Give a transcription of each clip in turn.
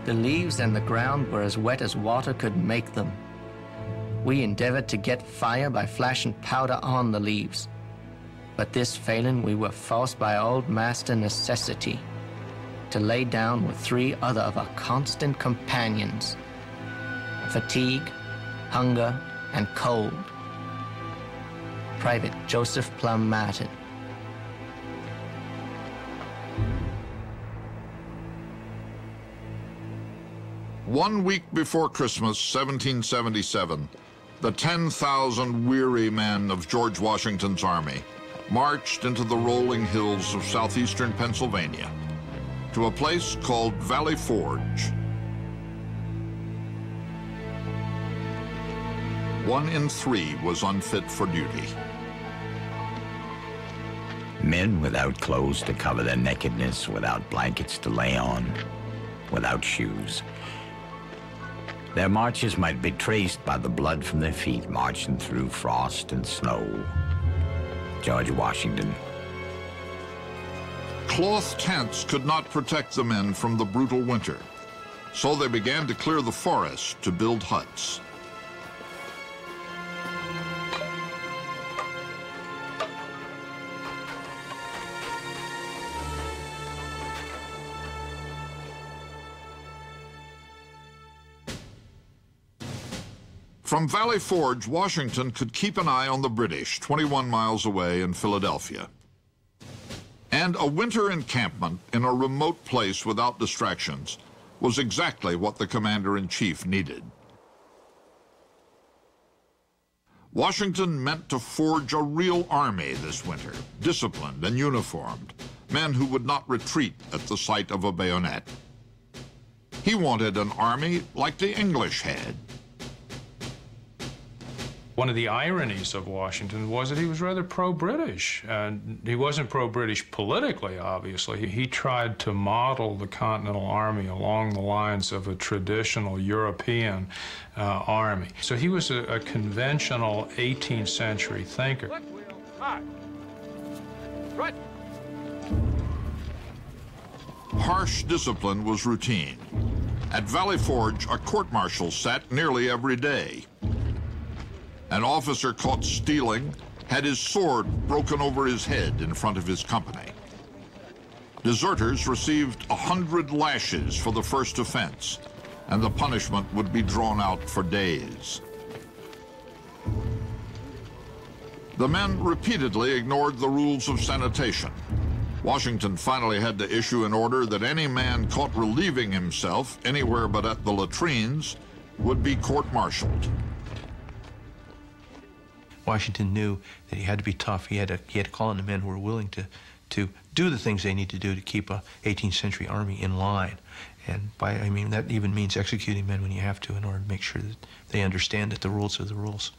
The leaves and the ground were as wet as water could make them. We endeavored to get fire by flashing powder on the leaves. But this failing, we were forced by old master necessity to lay down with 3 other of our constant companions: fatigue, hunger, and cold. Private Joseph Plum Martin. One week before Christmas, 1777, the 10,000 weary men of George Washington's army marched into the rolling hills of southeastern Pennsylvania to a place called Valley Forge. 1 in 3 was unfit for duty. Men without clothes to cover their nakedness, without blankets to lay on, without shoes. Their marches might be traced by the blood from their feet marching through frost and snow. George Washington. Cloth tents could not protect the men from the brutal winter, so they began to clear the forest to build huts. From Valley Forge, Washington could keep an eye on the British 21 miles away in Philadelphia. And a winter encampment in a remote place without distractions was exactly what the commander-in-chief needed. Washington meant to forge a real army this winter, disciplined and uniformed, men who would not retreat at the sight of a bayonet. He wanted an army like the English had. One of the ironies of Washington was that he was rather pro-British, and he wasn't pro-British politically, obviously. He tried to model the Continental Army along the lines of a traditional European army. So he was a conventional 18th century thinker. Harsh discipline was routine. At Valley Forge, a court-martial sat nearly every day. An officer caught stealing had his sword broken over his head in front of his company. Deserters received 100 lashes for the first offense, and the punishment would be drawn out for days. The men repeatedly ignored the rules of sanitation. Washington finally had to issue an order that any man caught relieving himself anywhere but at the latrines would be court-martialed. Washington knew that he had to be tough. He had to call in the men who were willing to do the things they need to do to keep a 18th century army in line. And I mean, that even means executing men when you have to in order to make sure that they understand that the rules are the rules.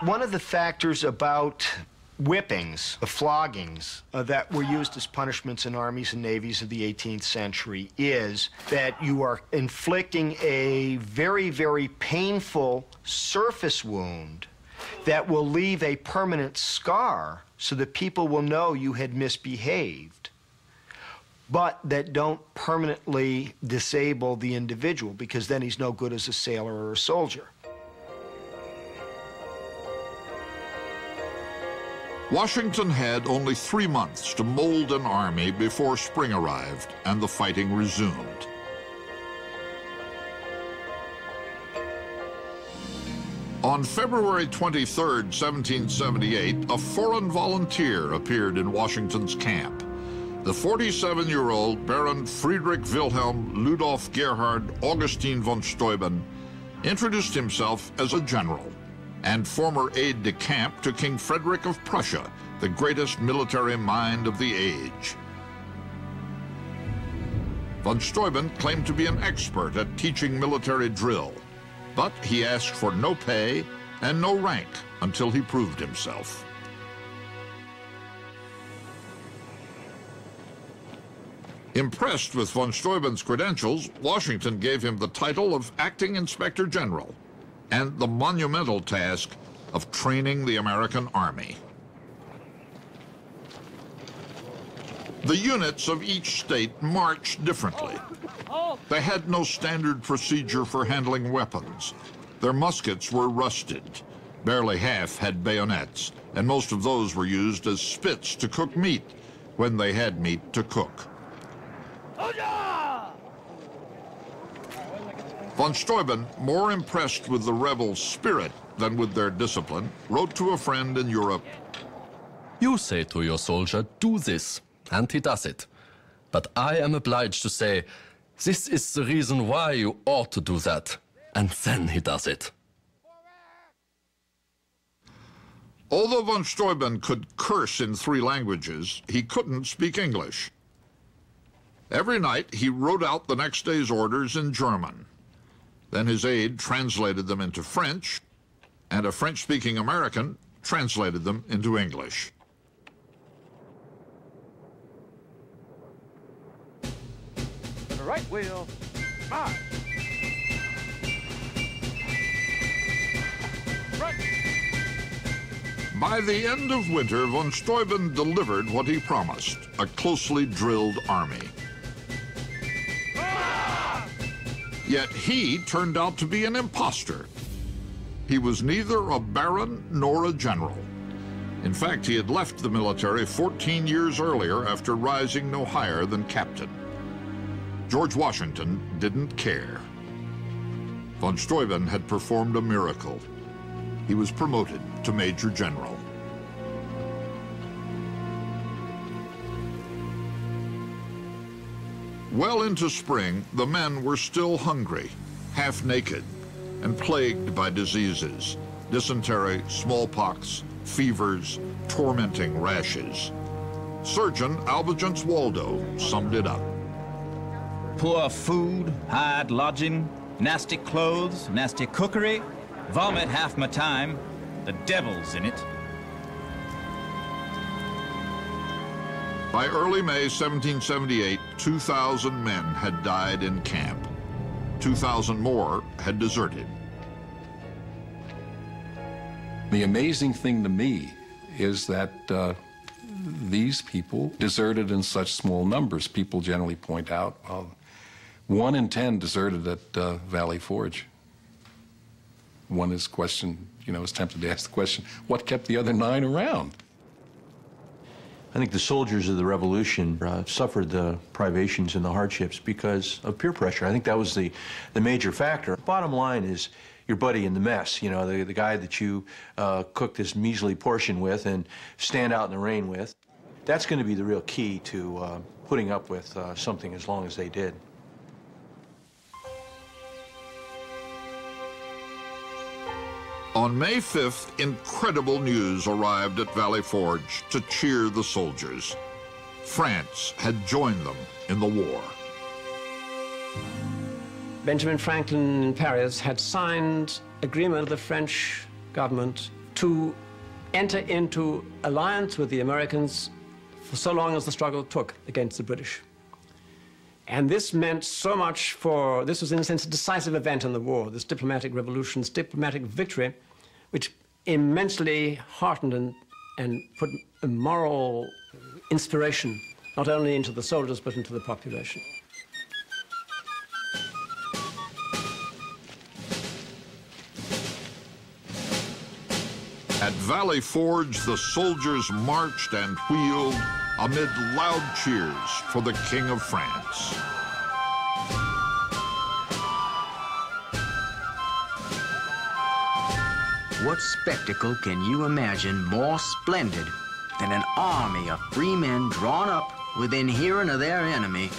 One of the factors about whippings, the floggings that were used as punishments in armies and navies of the 18th century is that you are inflicting a very, very painful surface wound that will leave a permanent scar so that people will know you had misbehaved, but that don't permanently disable the individual, because then he's no good as a sailor or a soldier. Washington had only 3 months to mold an army before spring arrived and the fighting resumed. On February 23, 1778, a foreign volunteer appeared in Washington's camp. The 47-year-old Baron Friedrich Wilhelm Ludolf Gerhard Augustin von Steuben introduced himself as a general and former aide-de-camp to King Frederick of Prussia, the greatest military mind of the age. Von Steuben claimed to be an expert at teaching military drill, but he asked for no pay and no rank until he proved himself. Impressed with von Steuben's credentials, Washington gave him the title of Acting Inspector General and the monumental task of training the American Army. The units of each state marched differently. They had no standard procedure for handling weapons. Their muskets were rusted. Barely half had bayonets, and most of those were used as spits to cook meat when they had meat to cook. Von Steuben, more impressed with the rebels' spirit than with their discipline, wrote to a friend in Europe, "You say to your soldier, do this, and he does it. But I am obliged to say, this is the reason why you ought to do that, and then he does it." Although von Steuben could curse in 3 languages, he couldn't speak English. Every night, he wrote out the next day's orders in German. Then his aide translated them into French, and a French-speaking American translated them into English. The right wheel, march. Right. By the end of winter, von Steuben delivered what he promised, a closely drilled army. Yet he turned out to be an imposter. He was neither a baron nor a general. In fact, he had left the military 14 years earlier after rising no higher than captain. George Washington didn't care. Von Steuben had performed a miracle. He was promoted to Major General. Well into spring, the men were still hungry, half naked, and plagued by diseases, dysentery, smallpox, fevers, tormenting rashes. Surgeon Albigenz Waldo summed it up. Poor food, hard lodging, nasty clothes, nasty cookery, vomit half my time, the devil's in it. By early May 1778, 2,000 men had died in camp. 2,000 more had deserted. The amazing thing to me is that these people deserted in such small numbers. People generally point out, 1 in 10 deserted at Valley Forge. One is tempted to ask the question, what kept the other 9 around? I think the soldiers of the Revolution suffered the privations and the hardships because of peer pressure. I think that was the major factor. Bottom line is your buddy in the mess, you know, the guy that you cook this measly portion with and stand out in the rain with. That's going to be the real key to putting up with something as long as they did. On May 5th, incredible news arrived at Valley Forge to cheer the soldiers. France had joined them in the war. Benjamin Franklin in Paris had signed agreement with the French government to enter into alliance with the Americans for so long as the struggle took against the British. And this meant so much for, this was in a sense a decisive event in the war, this diplomatic revolution, this diplomatic victory, which immensely heartened and put a moral inspiration not only into the soldiers but into the population. At Valley Forge, the soldiers marched and wheeled amid loud cheers for the King of France. What spectacle can you imagine more splendid than an army of free men drawn up within hearing of their enemy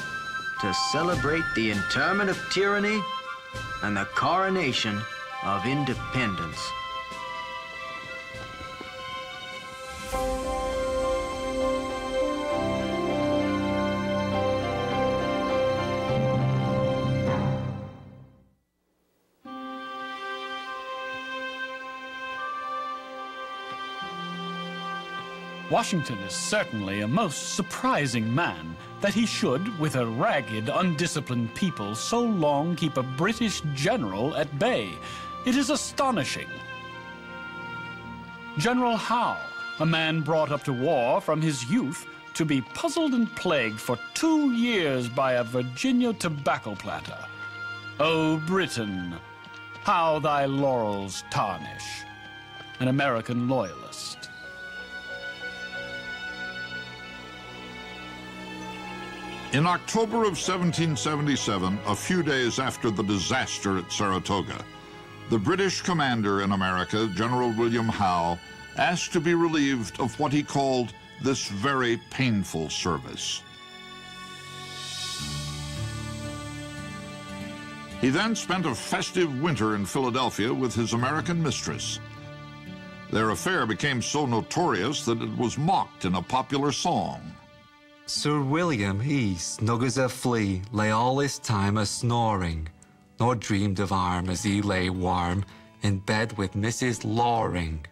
to celebrate the interment of tyranny and the coronation of independence? Washington is certainly a most surprising man that he should, with a ragged, undisciplined people, so long keep a British general at bay. It is astonishing. General Howe, a man brought up to war from his youth, to be puzzled and plagued for 2 years by a Virginia tobacco planter. O Britain, how thy laurels tarnish. An American loyalist. In October of 1777, a few days after the disaster at Saratoga, the British commander in America, General William Howe, asked to be relieved of what he called this very painful service. He then spent a festive winter in Philadelphia with his American mistress. Their affair became so notorious that it was mocked in a popular song. Sir William, he, snug as a flea, lay all his time a-snoring, nor dreamed of harm as he lay warm in bed with Mrs. Loring.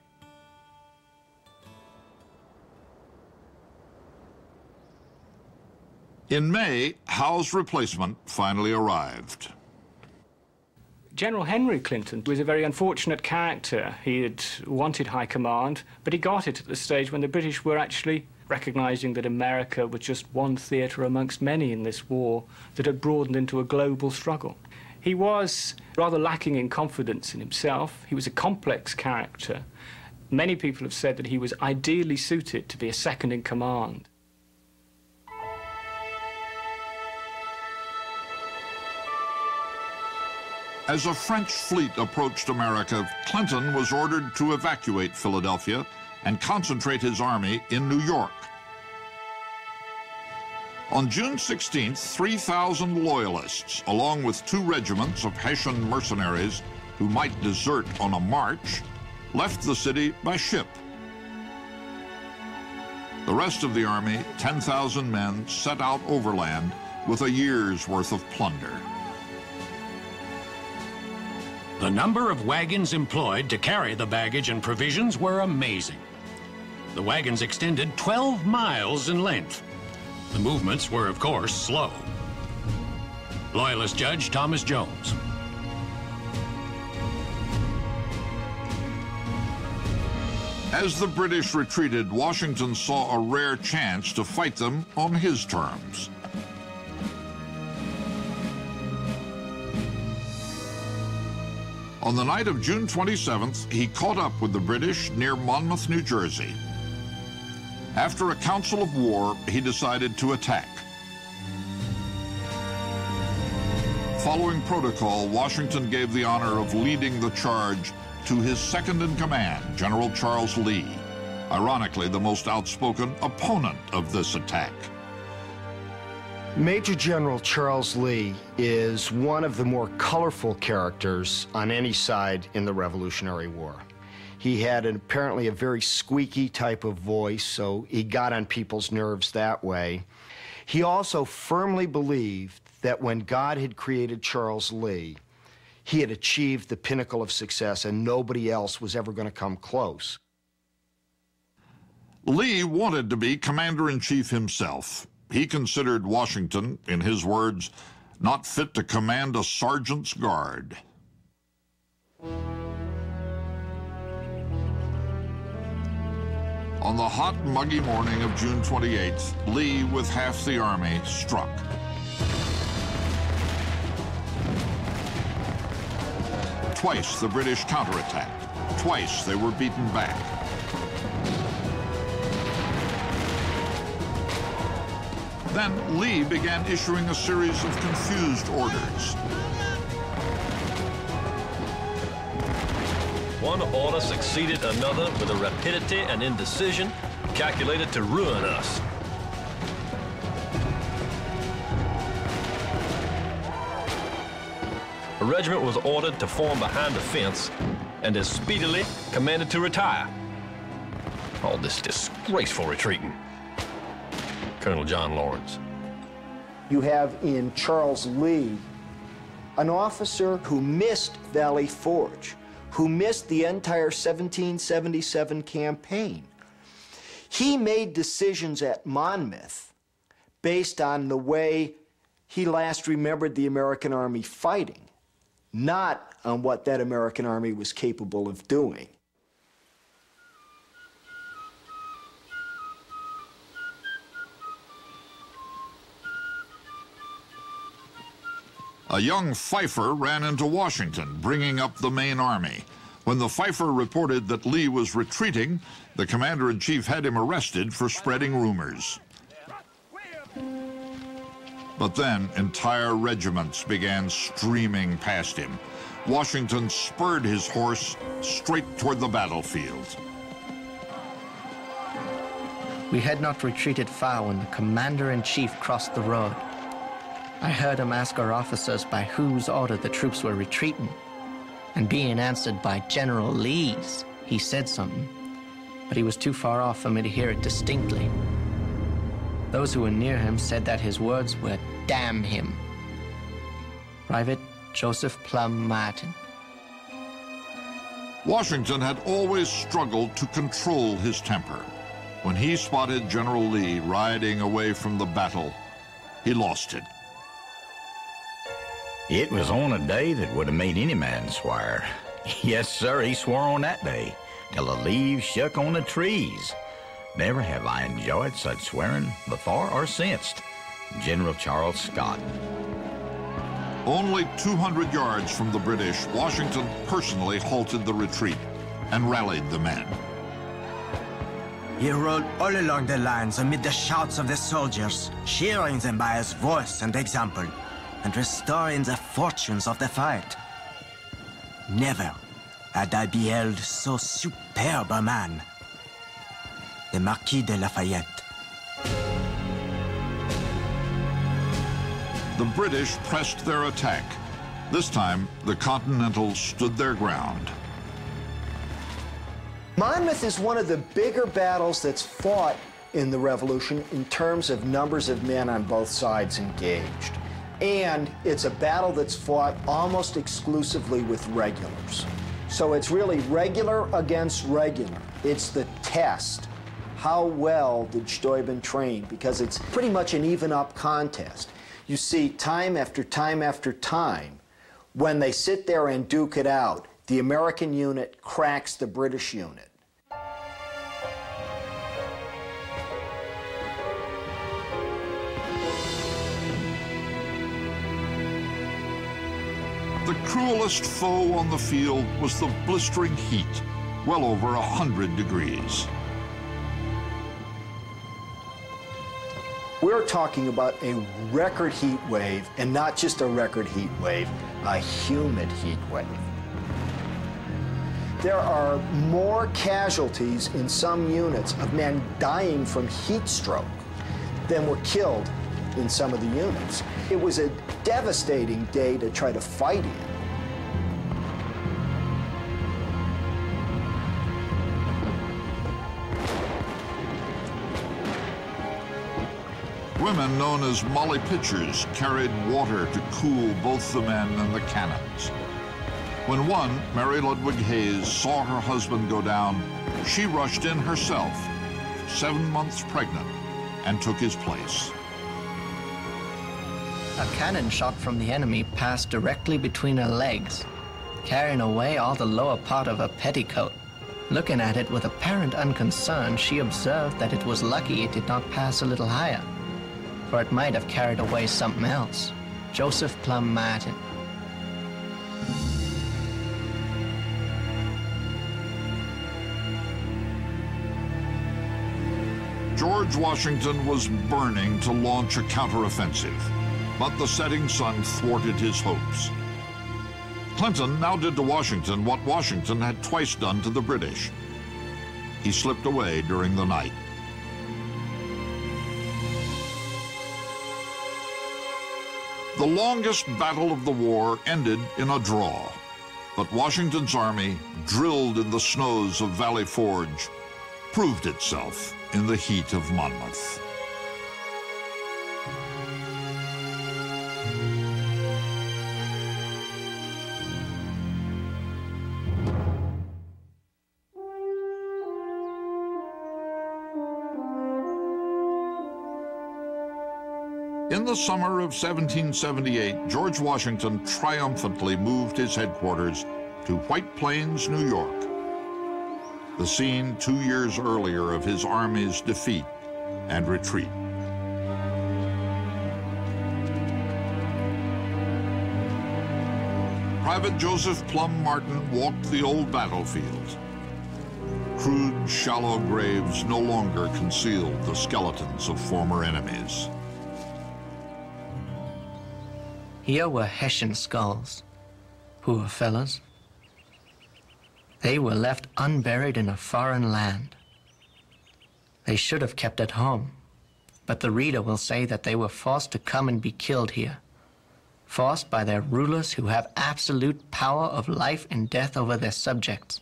In May, Howe's replacement finally arrived. General Henry Clinton was a very unfortunate character. He had wanted high command, but he got it at the stage when the British were actually recognizing that America was just one theater amongst many in this war that had broadened into a global struggle. He was rather lacking in confidence in himself. He was a complex character. Many people have said that he was ideally suited to be a second in command. As a French fleet approached America, Clinton was ordered to evacuate Philadelphia and concentrate his army in New York. On June 16th, 3,000 Loyalists, along with 2 regiments of Hessian mercenaries who might desert on a march, left the city by ship. The rest of the army, 10,000 men, set out overland with a year's worth of plunder. The number of wagons employed to carry the baggage and provisions were amazing. The wagons extended 12 miles in length. The movements were, of course, slow. Loyalist Judge Thomas Jones. As the British retreated, Washington saw a rare chance to fight them on his terms. On the night of June 27th, he caught up with the British near Monmouth, New Jersey. After a council of war, he decided to attack. Following protocol, Washington gave the honor of leading the charge to his second-in-command, General Charles Lee, ironically the most outspoken opponent of this attack. Major General Charles Lee is one of the more colorful characters on any side in the Revolutionary War. He had apparently a very squeaky type of voice, so he got on people's nerves that way. He also firmly believed that when God had created Charles Lee, he had achieved the pinnacle of success and nobody else was ever going to come close. Lee wanted to be commander-in-chief himself. He considered Washington, in his words, not fit to command a sergeant's guard. On the hot, muggy morning of June 28th, Lee, with half the army, struck. Twice the British counterattacked. Twice they were beaten back. Then Lee began issuing a series of confused orders. One order succeeded another with a rapidity and indecision calculated to ruin us. A regiment was ordered to form behind the fence and as speedily commanded to retire. All this disgraceful retreating. Colonel John Lawrence. You have in Charles Lee an officer who missed Valley Forge, who missed the entire 1777 campaign. He made decisions at Monmouth based on the way he last remembered the American army fighting, not on what that American army was capable of doing. A young fifer ran into Washington, bringing up the main army. When the fifer reported that Lee was retreating, the commander-in-chief had him arrested for spreading rumors. But then entire regiments began streaming past him. Washington spurred his horse straight toward the battlefield. We had not retreated far when the commander-in-chief crossed the road. I heard him ask our officers by whose order the troops were retreating. And being answered by General Lee's, he said something, but he was too far off for me to hear it distinctly. Those who were near him said that his words were, "Damn him." Private Joseph Plum Martin. Washington had always struggled to control his temper. When he spotted General Lee riding away from the battle, he lost it. It was on a day that would have made any man swear. Yes, sir, he swore on that day, till the leaves shook on the trees. Never have I enjoyed such swearing before or since. General Charles Scott. Only 200 yards from the British, Washington personally halted the retreat and rallied the men. He rode all along the lines amid the shouts of the soldiers, cheering them by his voice and example, and restoring the fortunes of the fight. Never had I beheld so superb a man. The Marquis de Lafayette. The British pressed their attack. This time, the Continentals stood their ground. Monmouth is one of the bigger battles that's fought in the Revolution in terms of numbers of men on both sides engaged. And it's a battle that's fought almost exclusively with regulars. So it's really regular against regular. It's the test. How well did Steuben train? Because it's pretty much an even-up contest. You see, time after time after time, when they sit there and duke it out, the American unit cracks the British unit. The cruelest foe on the field was the blistering heat, well over 100 degrees. We're talking about a record heat wave, and not just a record heat wave, a humid heat wave. There are more casualties in some units of men dying from heat stroke than were killed in some of the units. It was a devastating day to try to fight in. Women known as Molly Pitchers carried water to cool both the men and the cannons. When one, Mary Ludwig Hayes, saw her husband go down, she rushed in herself, 7 months pregnant, and took his place. A cannon shot from the enemy passed directly between her legs, carrying away all the lower part of her petticoat. Looking at it with apparent unconcern, she observed that it was lucky it did not pass a little higher, for it might have carried away something else. Joseph Plum Martin. George Washington was burning to launch a counteroffensive, but the setting sun thwarted his hopes. Clinton now did to Washington what Washington had twice done to the British. He slipped away during the night. The longest battle of the war ended in a draw, but Washington's army, drilled in the snows of Valley Forge, proved itself in the heat of Monmouth. In the summer of 1778, George Washington triumphantly moved his headquarters to White Plains, New York, the scene 2 years earlier of his army's defeat and retreat. Private Joseph Plum Martin walked the old battlefield. Crude, shallow graves no longer concealed the skeletons of former enemies. Here were Hessian skulls. Poor fellows. They were left unburied in a foreign land. They should have kept at home, but the reader will say that they were forced to come and be killed here, forced by their rulers who have absolute power of life and death over their subjects.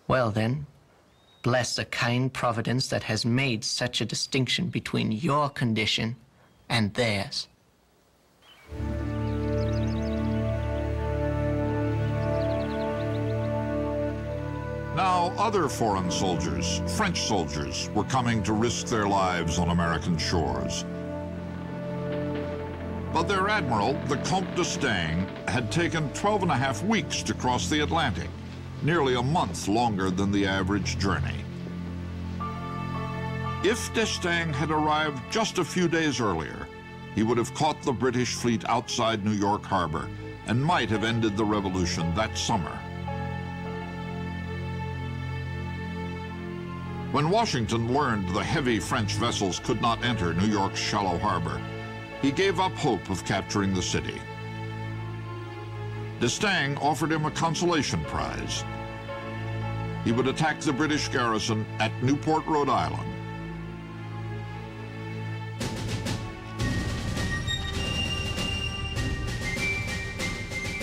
Well then, bless the kind providence that has made such a distinction between your condition and theirs. Now other foreign soldiers, French soldiers, were coming to risk their lives on American shores. But their admiral, the Comte d'Estaing, had taken 12.5 weeks to cross the Atlantic, nearly a month longer than the average journey. If d'Estaing had arrived just a few days earlier, he would have caught the British fleet outside New York Harbor and might have ended the revolution that summer. When Washington learned the heavy French vessels could not enter New York's shallow harbor, he gave up hope of capturing the city. D'Estaing offered him a consolation prize. He would attack the British garrison at Newport, Rhode Island.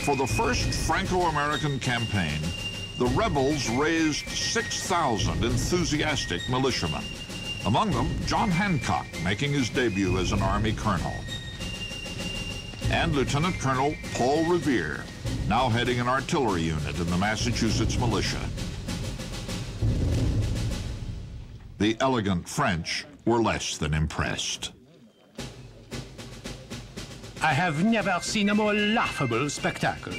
For the first Franco-American campaign, the rebels raised 6,000 enthusiastic militiamen, among them John Hancock, making his debut as an Army colonel, and Lieutenant Colonel Paul Revere, now heading an artillery unit in the Massachusetts militia. The elegant French were less than impressed. I have never seen a more laughable spectacle.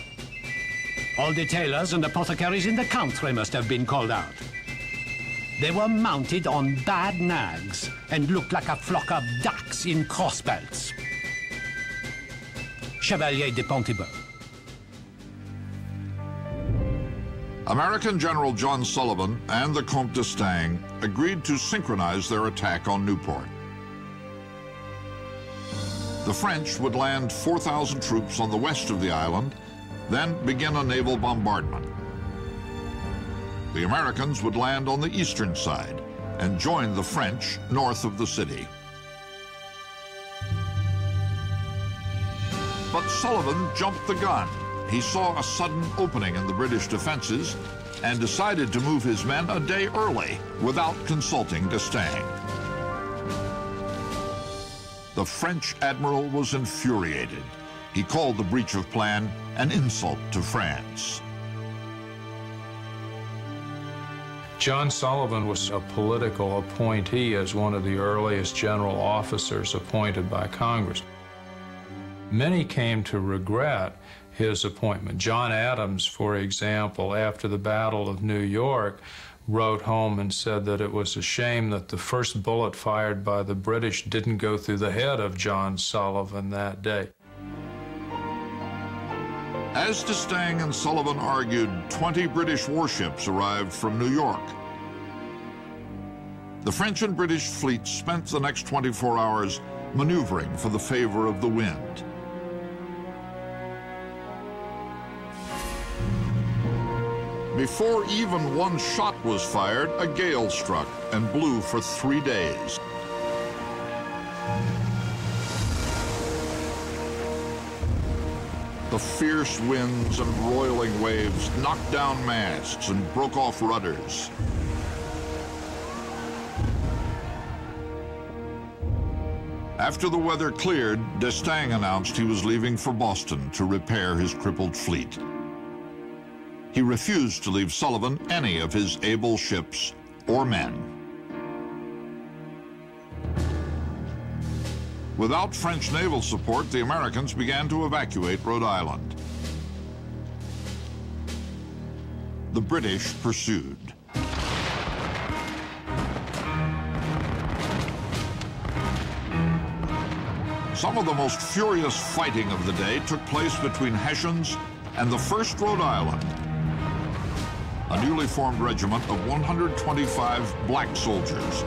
All the tailors and apothecaries in the country must have been called out. They were mounted on bad nags and looked like a flock of ducks in crossbelts. Chevalier de Pontibon. American General John Sullivan and the Comte d'Estaing agreed to synchronize their attack on Newport. The French would land 4,000 troops on the west of the island, then begin a naval bombardment. The Americans would land on the eastern side and join the French north of the city. But Sullivan jumped the gun. He saw a sudden opening in the British defenses and decided to move his men a day early without consulting d'Estaing. The French admiral was infuriated. He called the breach of plan an insult to France. John Sullivan was a political appointee as one of the earliest general officers appointed by Congress. Many came to regret his appointment. John Adams, for example, after the Battle of New York, wrote home and said that it was a shame that the first bullet fired by the British didn't go through the head of John Sullivan that day. As d'Estaing and Sullivan argued, 20 British warships arrived from New York. The French and British fleets spent the next 24 hours maneuvering for the favor of the wind. Before even one shot was fired, a gale struck and blew for 3 days. The fierce winds and roiling waves knocked down masts and broke off rudders. After the weather cleared, d'Estaing announced he was leaving for Boston to repair his crippled fleet. He refused to leave Sullivan any of his able ships or men. Without French naval support, the Americans began to evacuate Rhode Island. The British pursued. Some of the most furious fighting of the day took place between Hessians and the 1st Rhode Island, a newly formed regiment of 125 black soldiers.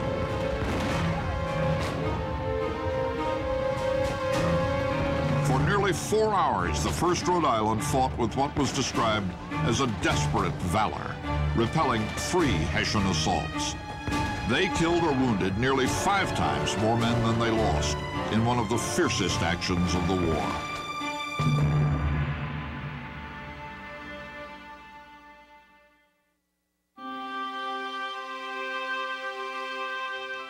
For nearly 4 hours, the 1st Rhode Island fought with what was described as a desperate valor, repelling 3 Hessian assaults. They killed or wounded nearly 5 times more men than they lost in one of the fiercest actions of the war.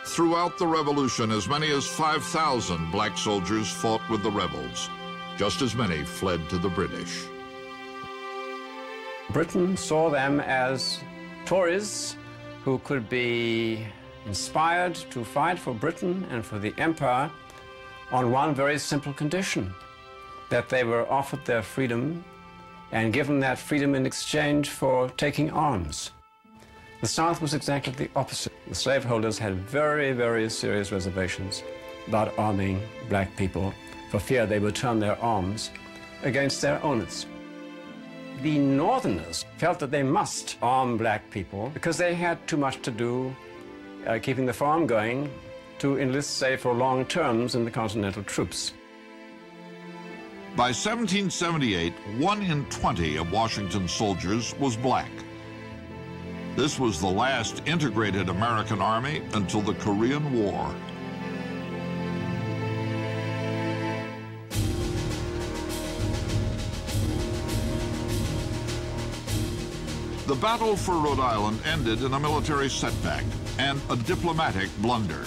Throughout the Revolution, as many as 5,000 black soldiers fought with the rebels. Just as many fled to the British. Britain saw them as Tories who could be inspired to fight for Britain and for the empire on one very simple condition, that they were offered their freedom and given that freedom in exchange for taking arms. The South was exactly the opposite. The slaveholders had very, very serious reservations about arming black people for fear they would turn their arms against their owners. The Northerners felt that they must arm black people because they had too much to do keeping the farm going to enlist, say, for long terms in the Continental troops. By 1778, 1 in 20 of Washington's soldiers was black. This was the last integrated American army until the Korean War. The battle for Rhode Island ended in a military setback and a diplomatic blunder.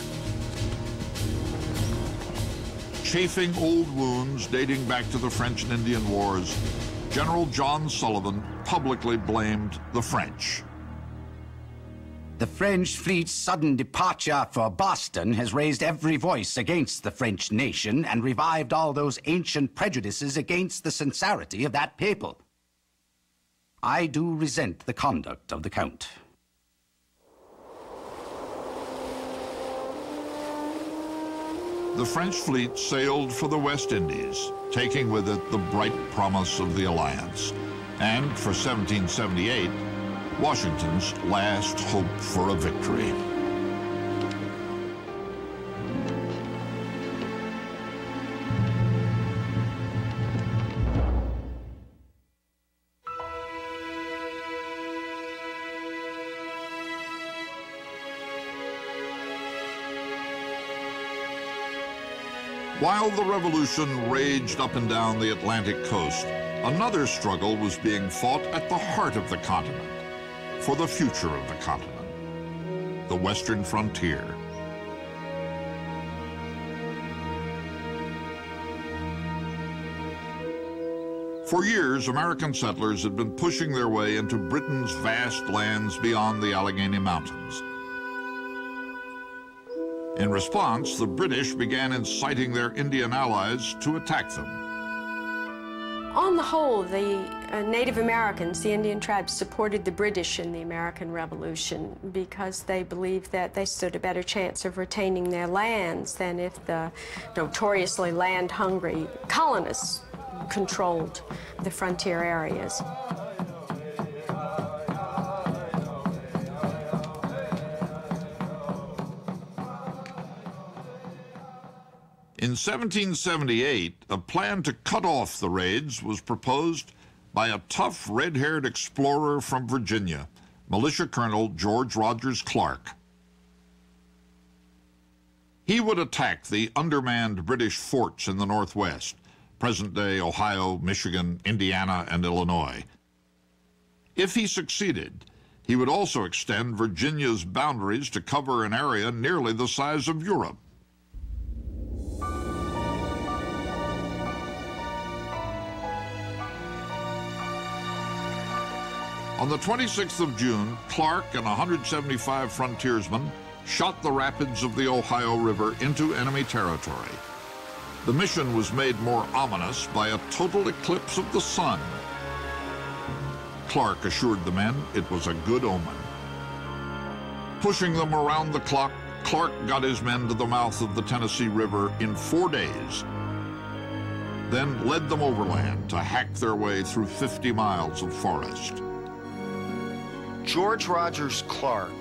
Chafing old wounds dating back to the French and Indian Wars, General John Sullivan publicly blamed the French. The French fleet's sudden departure for Boston has raised every voice against the French nation and revived all those ancient prejudices against the sincerity of that people. I do resent the conduct of the Count. The French fleet sailed for the West Indies, taking with it the bright promise of the alliance. And for 1778, Washington's last hope for a victory. While the revolution raged up and down the Atlantic coast, another struggle was being fought at the heart of the continent, for the future of the continent, the western frontier. For years, American settlers had been pushing their way into Britain's vast lands beyond the Allegheny Mountains. In response, the British began inciting their Indian allies to attack them. On the whole, the Native Americans, the Indian tribes, supported the British in the American Revolution because they believed that they stood a better chance of retaining their lands than if the notoriously land-hungry colonists controlled the frontier areas. In 1778, a plan to cut off the raids was proposed by a tough, red-haired explorer from Virginia, Militia Colonel George Rogers Clark. He would attack the undermanned British forts in the Northwest, present-day Ohio, Michigan, Indiana, and Illinois. If he succeeded, he would also extend Virginia's boundaries to cover an area nearly the size of Europe. On the 26th of June, Clark and 175 frontiersmen shot the rapids of the Ohio River into enemy territory. The mission was made more ominous by a total eclipse of the sun. Clark assured the men it was a good omen. Pushing them around the clock, Clark got his men to the mouth of the Tennessee River in 4 days. then led them overland to hack their way through 50 miles of forest. George Rogers Clark,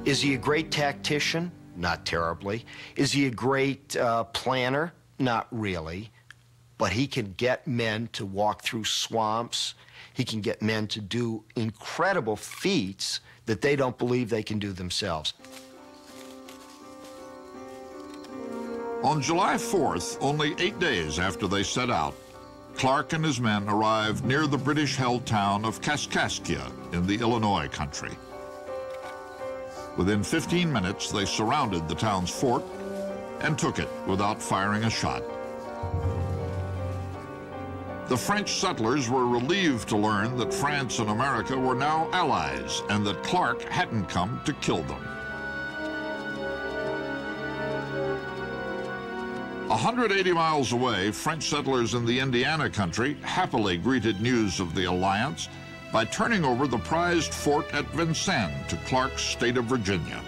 is he a great tactician? Not terribly. Is he a great planner? Not really. But he can get men to walk through swamps. He can get men to do incredible feats that they don't believe they can do themselves. On July 4th, only 8 days after they set out, Clark and his men arrived near the British-held town of Kaskaskia in the Illinois country. Within 15 minutes, they surrounded the town's fort and took it without firing a shot. The French settlers were relieved to learn that France and America were now allies and that Clark hadn't come to kill them. 180 miles away, French settlers in the Indiana country happily greeted news of the alliance by turning over the prized fort at Vincennes to Clark's state of Virginia.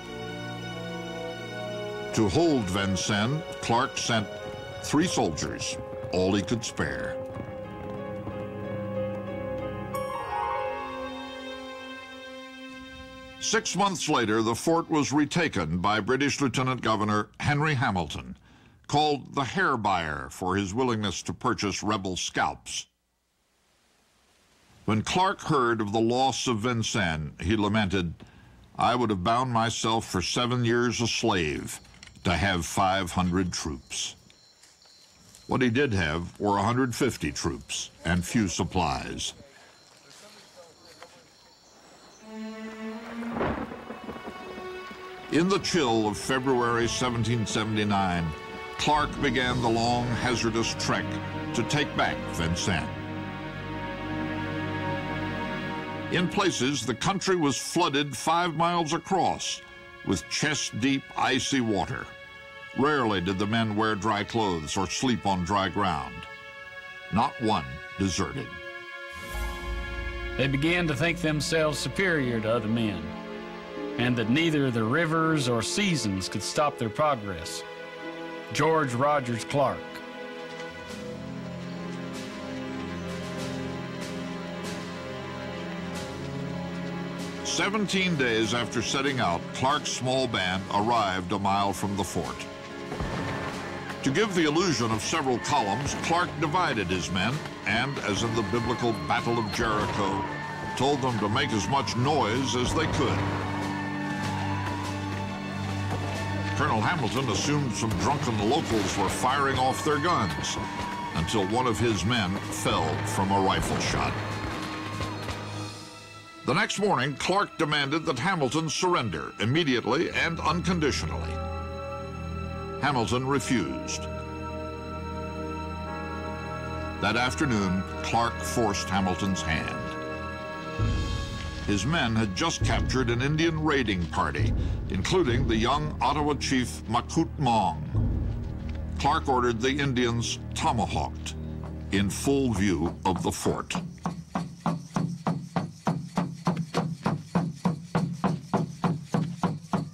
To hold Vincennes, Clark sent 3 soldiers, all he could spare. Six months later, the fort was retaken by British Lieutenant Governor Henry Hamilton, called the hair buyer for his willingness to purchase rebel scalps. When Clark heard of the loss of Vincennes, he lamented, "I would have bound myself for 7 years a slave to have 500 troops." What he did have were 150 troops and few supplies. In the chill of February 1779, Clark began the long, hazardous trek to take back Vincennes. In places, the country was flooded 5 miles across with chest-deep, icy water. Rarely did the men wear dry clothes or sleep on dry ground. Not one deserted. They began to think themselves superior to other men, and that neither the rivers or seasons could stop their progress. George Rogers Clark. "17 days after setting out, Clark's small band arrived a mile from the fort. To give the illusion of several columns, Clark divided his men and, as in the biblical Battle of Jericho, told them to make as much noise as they could. Colonel Hamilton assumed some drunken locals were firing off their guns until one of his men fell from a rifle shot. The next morning, Clark demanded that Hamilton surrender immediately and unconditionally. Hamilton refused. That afternoon, Clark forced Hamilton's hand. His men had just captured an Indian raiding party, including the young Ottawa chief Makut Mong. Clark ordered the Indians tomahawked in full view of the fort.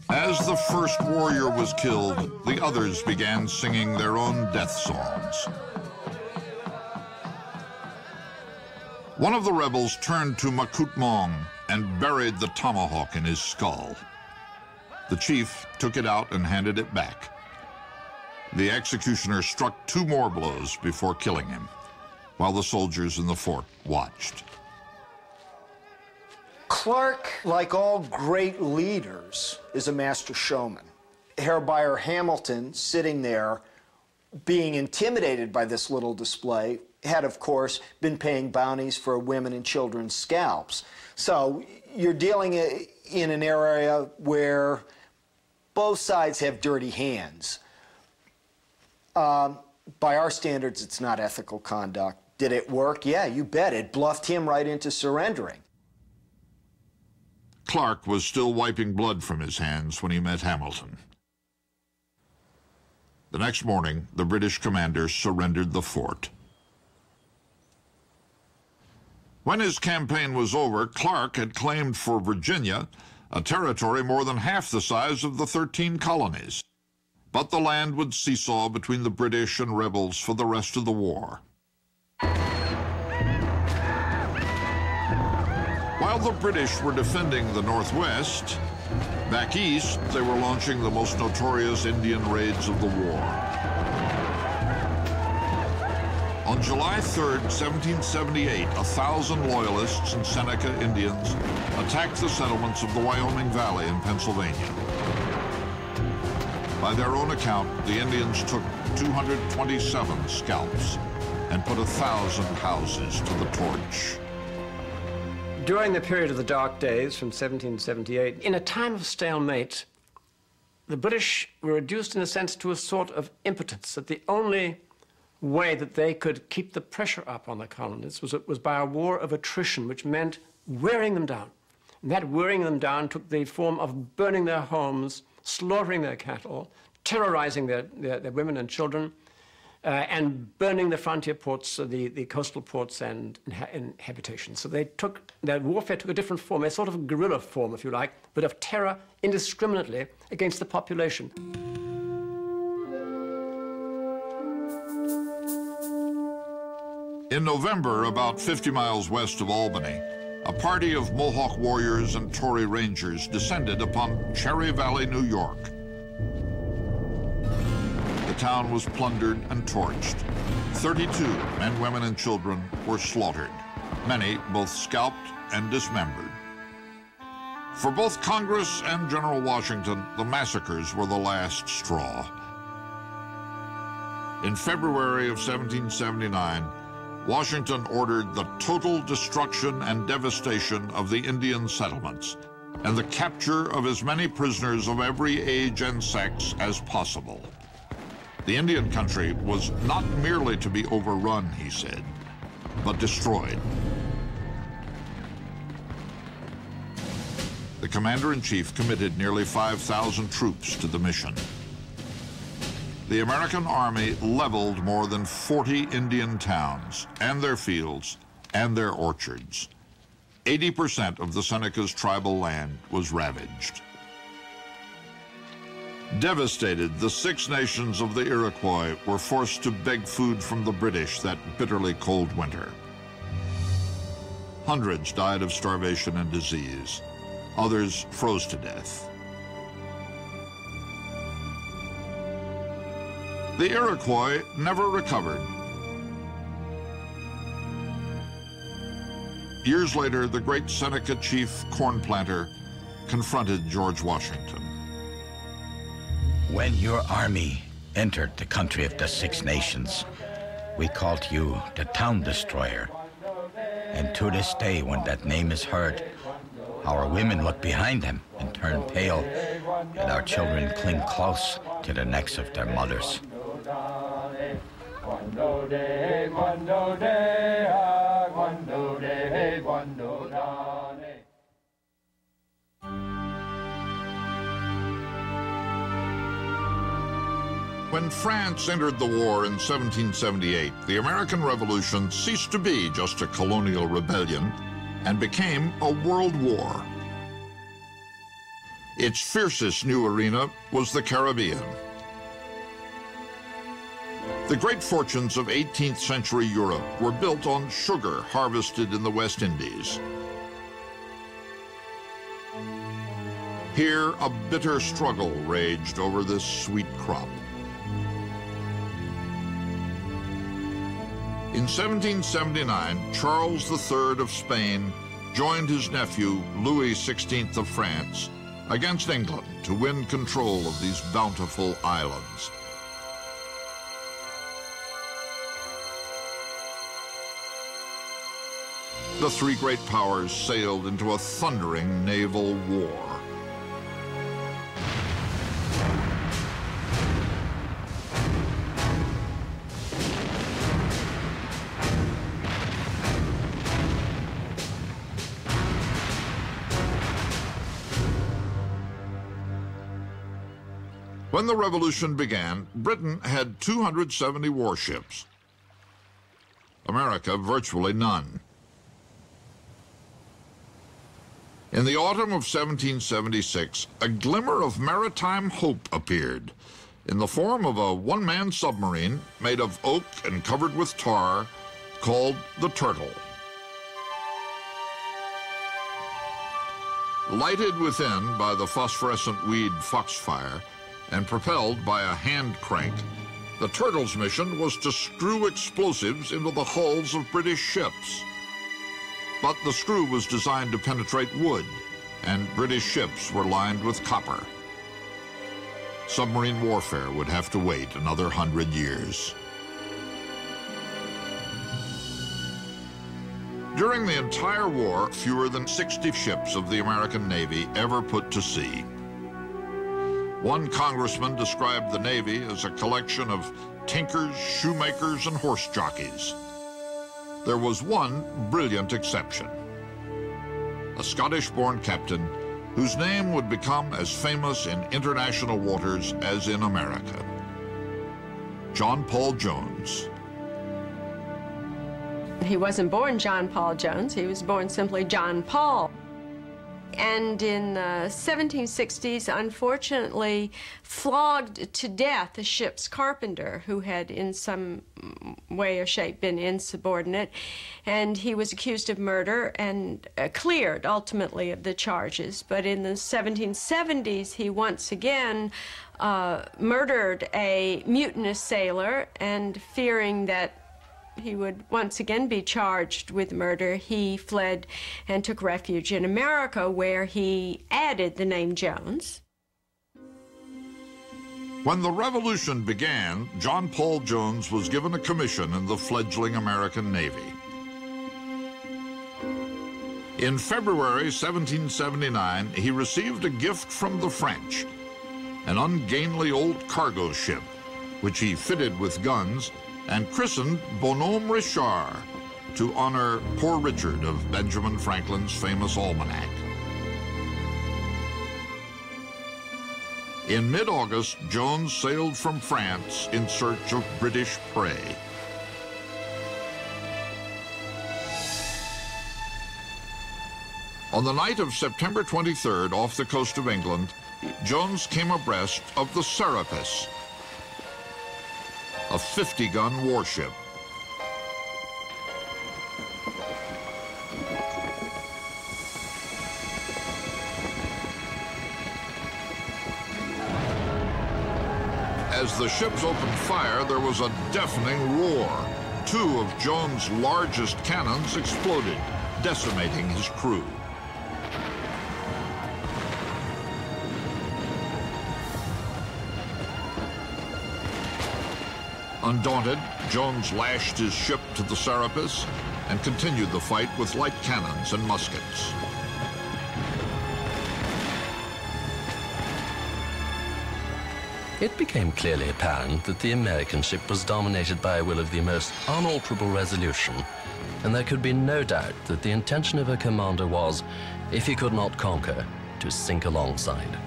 As the first warrior was killed, the others began singing their own death songs. One of the rebels turned to Makut Mong and buried the tomahawk in his skull. The chief took it out and handed it back. The executioner struck 2 more blows before killing him, while the soldiers in the fort watched. Clark, like all great leaders, is a master showman. Hair buyer Hamilton, sitting there, being intimidated by this little display, had, of course, been paying bounties for women and children's scalps. So you're dealing in an area where both sides have dirty hands. By our standards, it's not ethical conduct. Did it work? Yeah, you bet. It bluffed him right into surrendering. Clark was still wiping blood from his hands when he met Hamilton. The next morning, the British commander surrendered the fort. When his campaign was over, Clark had claimed for Virginia a territory more than half the size of the 13 colonies. But the land would seesaw between the British and rebels for the rest of the war. While the British were defending the Northwest, back east, they were launching the most notorious Indian raids of the war. On July 3rd, 1778, 1,000 Loyalists and Seneca Indians attacked the settlements of the Wyoming Valley in Pennsylvania. By their own account, the Indians took 227 scalps and put 1,000 houses to the torch. During the period of the Dark Days from 1778, in a time of stalemate, the British were reduced, in a sense, to a sort of impotence, that the only way that they could keep the pressure up on the colonists was by a war of attrition, which meant wearing them down. And that wearing them down took the form of burning their homes, slaughtering their cattle, terrorizing their women and children, and burning the frontier ports, the coastal ports and habitations. So their warfare took a different form, a sort of guerrilla form, if you like, but of terror indiscriminately against the population. In November, about 50 miles west of Albany, a party of Mohawk warriors and Tory Rangers descended upon Cherry Valley, New York. The town was plundered and torched. 32 men, women, and children were slaughtered, many both scalped and dismembered. For both Congress and General Washington, the massacres were the last straw. In February of 1779, Washington ordered the total destruction and devastation of the Indian settlements and the capture of as many prisoners of every age and sex as possible. The Indian country was not merely to be overrun, he said, but destroyed. The commander-in-chief committed nearly 5,000 troops to the mission. The American Army leveled more than 40 Indian towns and their fields and their orchards. 80% of the Seneca's tribal land was ravaged. Devastated, the Six Nations of the Iroquois were forced to beg food from the British that bitterly cold winter. Hundreds died of starvation and disease. Others froze to death. The Iroquois never recovered. Years later, the great Seneca chief corn planter confronted George Washington. When your army entered the country of the Six Nations, we called you the Town Destroyer. And to this day, when that name is heard, our women look behind them and turn pale, and our children cling close to the necks of their mothers. When France entered the war in 1778, the American Revolution ceased to be just a colonial rebellion and became a world war. Its fiercest new arena was the Caribbean. The great fortunes of 18th century Europe were built on sugar harvested in the West Indies. Here, a bitter struggle raged over this sweet crop. In 1779, Charles III of Spain joined his nephew, Louis XVI of France, against England to win control of these bountiful islands. The three great powers sailed into a thundering naval war. When the revolution began, Britain had 270 warships. America, virtually none. In the autumn of 1776, a glimmer of maritime hope appeared in the form of a one-man submarine made of oak and covered with tar, called the Turtle. Lighted within by the phosphorescent weed Foxfire and propelled by a hand crank, the Turtle's mission was to screw explosives into the hulls of British ships. But the screw was designed to penetrate wood, and British ships were lined with copper. Submarine warfare would have to wait another 100 years. During the entire war, fewer than 60 ships of the American Navy ever put to sea. One congressman described the Navy as a collection of tinkers, shoemakers, and horse jockeys. There was one brilliant exception. A Scottish-born captain whose name would become as famous in international waters as in America. John Paul Jones. He wasn't born John Paul Jones, he was born simply John Paul. And in the 1760s, unfortunately, flogged to death a ship's carpenter who had in some way or shape been insubordinate. And he was accused of murder and cleared ultimately of the charges. But in the 1770s, he once again murdered a mutinous sailor, and fearing that he would once again be charged with murder, he fled and took refuge in America, where he added the name Jones. When the Revolution began, John Paul Jones was given a commission in the fledgling American Navy. In February 1779, he received a gift from the French, an ungainly old cargo ship, which he fitted with guns and christened Bonhomme Richard to honor Poor Richard of Benjamin Franklin's famous almanac. In mid-August, Jones sailed from France in search of British prey. On the night of September 23rd, off the coast of England, Jones came abreast of the Serapis, a 50-gun warship. As the ships opened fire, there was a deafening roar. Two of Jones' largest cannons exploded, decimating his crew. Undaunted, Jones lashed his ship to the Serapis and continued the fight with light cannons and muskets. It became clearly apparent that the American ship was dominated by a will of the most unalterable resolution, and there could be no doubt that the intention of her commander was, if he could not conquer, to sink alongside.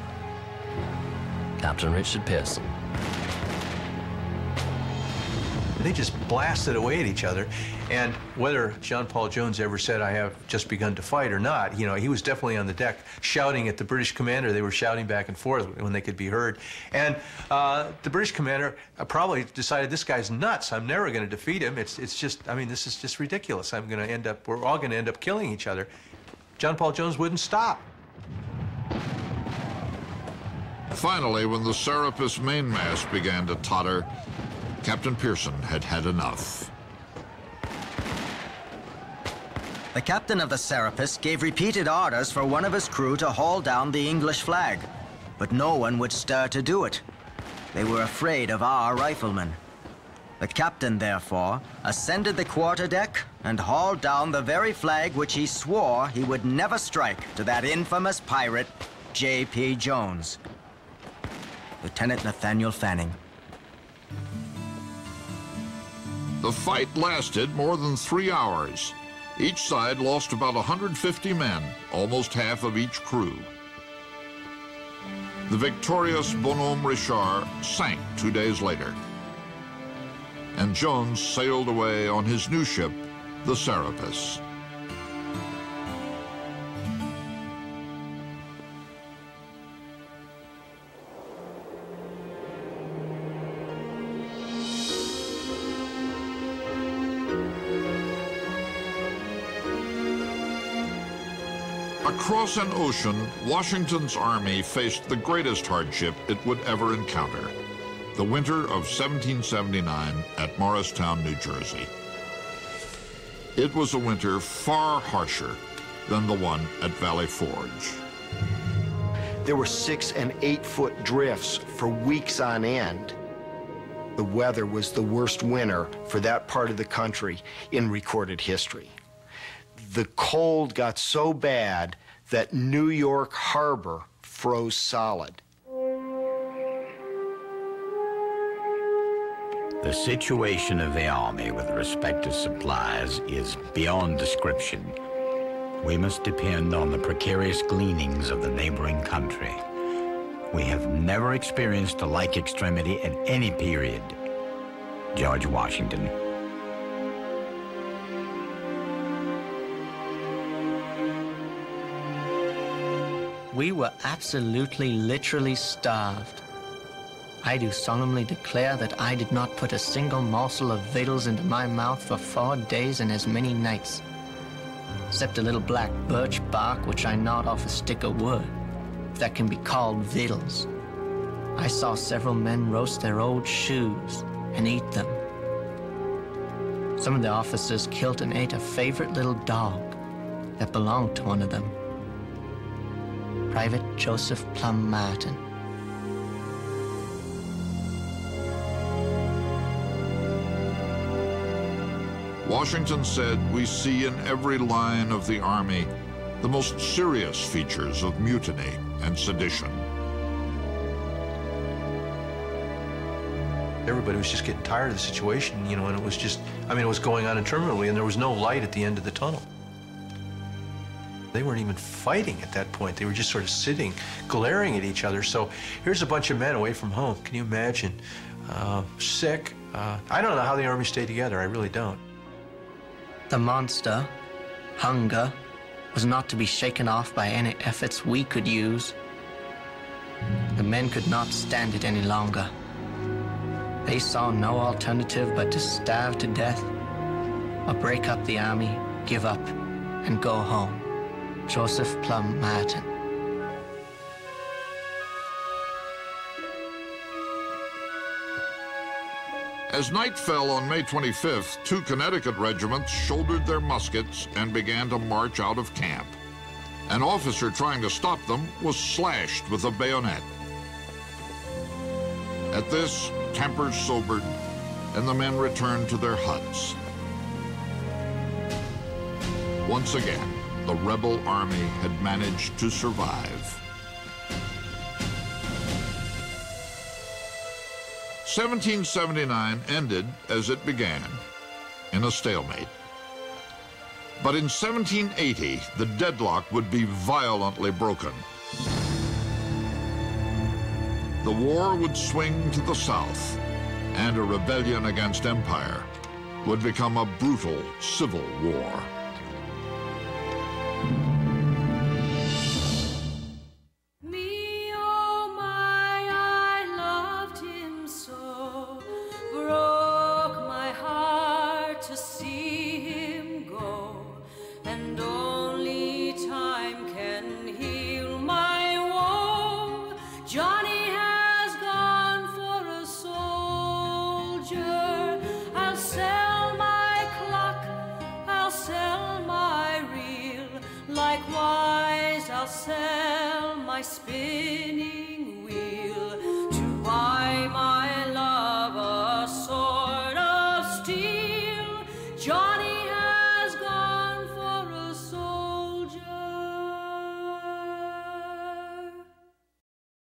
Captain Richard Pearson. They just blasted away at each other. And whether John Paul Jones ever said, "I have just begun to fight," or not, you know, he was definitely on the deck shouting at the British commander. They were shouting back and forth when they could be heard. And the British commander probably decided, this guy's nuts. I'm never going to defeat him. It's just, I mean, this is just ridiculous. We're all going to end up killing each other. John Paul Jones wouldn't stop. Finally, when the Serapis mainmast began to totter, Captain Pearson had had enough. The captain of the Serapis gave repeated orders for one of his crew to haul down the English flag, but no one would stir to do it. They were afraid of our riflemen. The captain, therefore, ascended the quarterdeck and hauled down the very flag which he swore he would never strike to that infamous pirate, J.P. Jones. Lieutenant Nathaniel Fanning. The fight lasted more than 3 hours. Each side lost about 150 men, almost half of each crew. The victorious Bonhomme Richard sank 2 days later, and Jones sailed away on his new ship, the Serapis. Across an ocean, Washington's army faced the greatest hardship it would ever encounter, the winter of 1779 at Morristown, New Jersey. It was a winter far harsher than the one at Valley Forge. There were 6- and 8-foot drifts for weeks on end. The weather was the worst winter for that part of the country in recorded history. The cold got so bad that New York Harbor froze solid. The situation of the army with respect to supplies is beyond description. We must depend on the precarious gleanings of the neighboring country. We have never experienced a like extremity at any period. George Washington. We were absolutely, literally starved. I do solemnly declare that I did not put a single morsel of victuals into my mouth for 4 days and as many nights, except a little black birch bark which I gnawed off a stick of wood, if that can be called victuals. I saw several men roast their old shoes and eat them. Some of the officers killed and ate a favorite little dog that belonged to one of them, Private Joseph Plum Martin. Washington said, "We see in every line of the army the most serious features of mutiny and sedition." Everybody was just getting tired of the situation, you know, and it was just, I mean, it was going on interminably, and there was no light at the end of the tunnel. They weren't even fighting at that point. They were just sort of sitting, glaring at each other. So here's a bunch of men away from home. Can you imagine? Sick. I don't know how the army stayed together. I really don't. The monster, hunger, was not to be shaken off by any efforts we could use. The men could not stand it any longer. They saw no alternative but to starve to death or break up the army, give up, and go home. Joseph Plum Martin. As night fell on May 25th, 2 Connecticut regiments shouldered their muskets and began to march out of camp. An officer trying to stop them was slashed with a bayonet. At this, tempers sobered, and the men returned to their huts. Once again, the rebel army had managed to survive. 1779 ended as it began, in a stalemate. But in 1780, the deadlock would be violently broken. The war would swing to the south, and a rebellion against empire would become a brutal civil war. Likewise, I'll sell my spinning